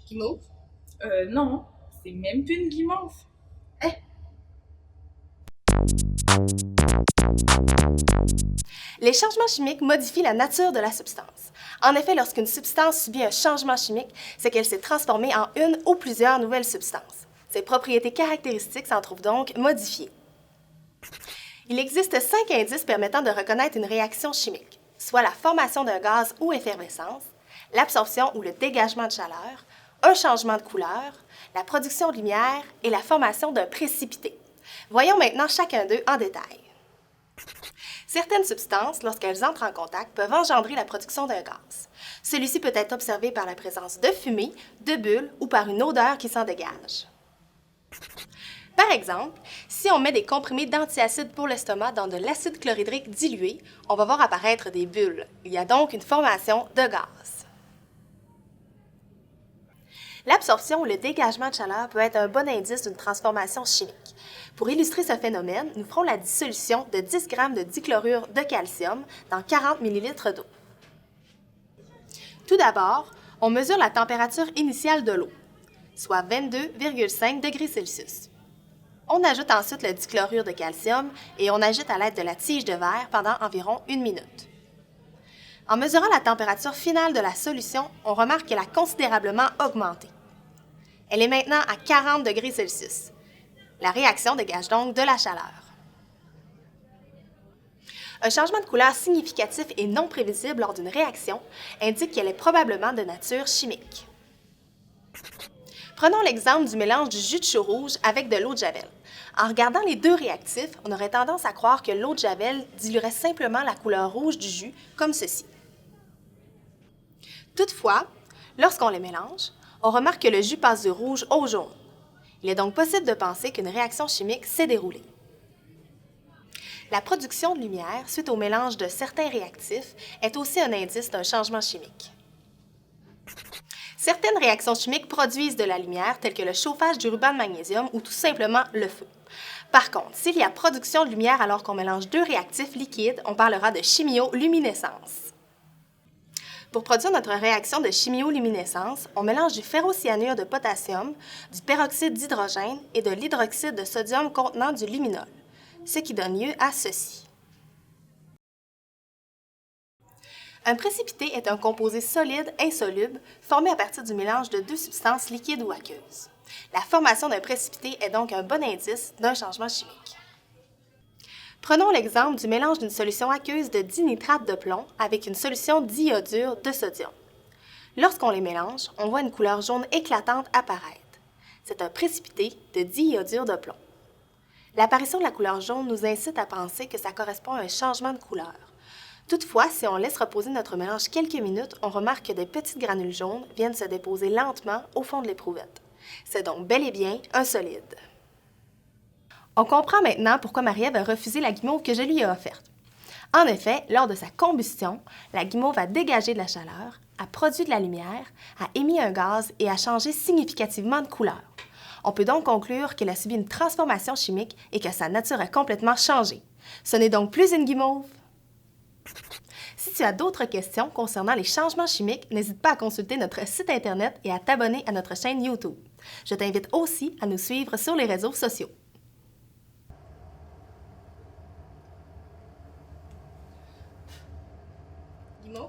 Guimauve? Non, c'est même plus une guimauve. Eh, les changements chimiques modifient la nature de la substance. En effet, lorsqu'une substance subit un changement chimique, c'est qu'elle s'est transformée en une ou plusieurs nouvelles substances. Ses propriétés caractéristiques s'en trouvent donc modifiées. Il existe 5 indices permettant de reconnaître une réaction chimique, soit la formation d'un gaz ou effervescence, l'absorption ou le dégagement de chaleur, un changement de couleur, la production de lumière et la formation d'un précipité. Voyons maintenant chacun d'eux en détail. Certaines substances, lorsqu'elles entrent en contact, peuvent engendrer la production d'un gaz. Celui-ci peut être observé par la présence de fumée, de bulles ou par une odeur qui s'en dégage. Par exemple, si on met des comprimés d'antiacide pour l'estomac dans de l'acide chlorhydrique dilué, on va voir apparaître des bulles. Il y a donc une formation de gaz. L'absorption ou le dégagement de chaleur peut être un bon indice d'une transformation chimique. Pour illustrer ce phénomène, nous ferons la dissolution de 10 g de dichlorure de calcium dans 40 ml d'eau. Tout d'abord, on mesure la température initiale de l'eau, soit 22,5 degrés Celsius. On ajoute ensuite le dichlorure de calcium et on agite à l'aide de la tige de verre pendant environ 1 minute. En mesurant la température finale de la solution, on remarque qu'elle a considérablement augmenté. Elle est maintenant à 40 degrés Celsius. La réaction dégage donc de la chaleur. Un changement de couleur significatif et non prévisible lors d'une réaction indique qu'elle est probablement de nature chimique. Prenons l'exemple du mélange du jus de chou rouge avec de l'eau de javel. En regardant les deux réactifs, on aurait tendance à croire que l'eau de javel diluerait simplement la couleur rouge du jus, comme ceci. Toutefois, lorsqu'on les mélange, on remarque que le jus passe du rouge au jaune. Il est donc possible de penser qu'une réaction chimique s'est déroulée. La production de lumière, suite au mélange de certains réactifs, est aussi un indice d'un changement chimique. Certaines réactions chimiques produisent de la lumière, telles que le chauffage du ruban de magnésium ou tout simplement le feu. Par contre, s'il y a production de lumière alors qu'on mélange deux réactifs liquides, on parlera de chimioluminescence. Pour produire notre réaction de chimioluminescence, on mélange du ferrocyanure de potassium, du peroxyde d'hydrogène et de l'hydroxyde de sodium contenant du luminol, ce qui donne lieu à ceci. Un précipité est un composé solide insoluble formé à partir du mélange de deux substances liquides ou aqueuses. La formation d'un précipité est donc un bon indice d'un changement chimique. Prenons l'exemple du mélange d'une solution aqueuse de dinitrate de plomb avec une solution d'iodure de sodium. Lorsqu'on les mélange, on voit une couleur jaune éclatante apparaître. C'est un précipité de diiodure de plomb. L'apparition de la couleur jaune nous incite à penser que ça correspond à un changement de couleur. Toutefois, si on laisse reposer notre mélange quelques minutes, on remarque que des petites granules jaunes viennent se déposer lentement au fond de l'éprouvette. C'est donc bel et bien un solide. On comprend maintenant pourquoi Marie-Ève a refusé la guimauve que je lui ai offerte. En effet, lors de sa combustion, la guimauve a dégagé de la chaleur, a produit de la lumière, a émis un gaz et a changé significativement de couleur. On peut donc conclure qu'elle a subi une transformation chimique et que sa nature a complètement changé. Ce n'est donc plus une guimauve. Si tu as d'autres questions concernant les changements chimiques, n'hésite pas à consulter notre site Internet et à t'abonner à notre chaîne YouTube. Je t'invite aussi à nous suivre sur les réseaux sociaux. Guimauve?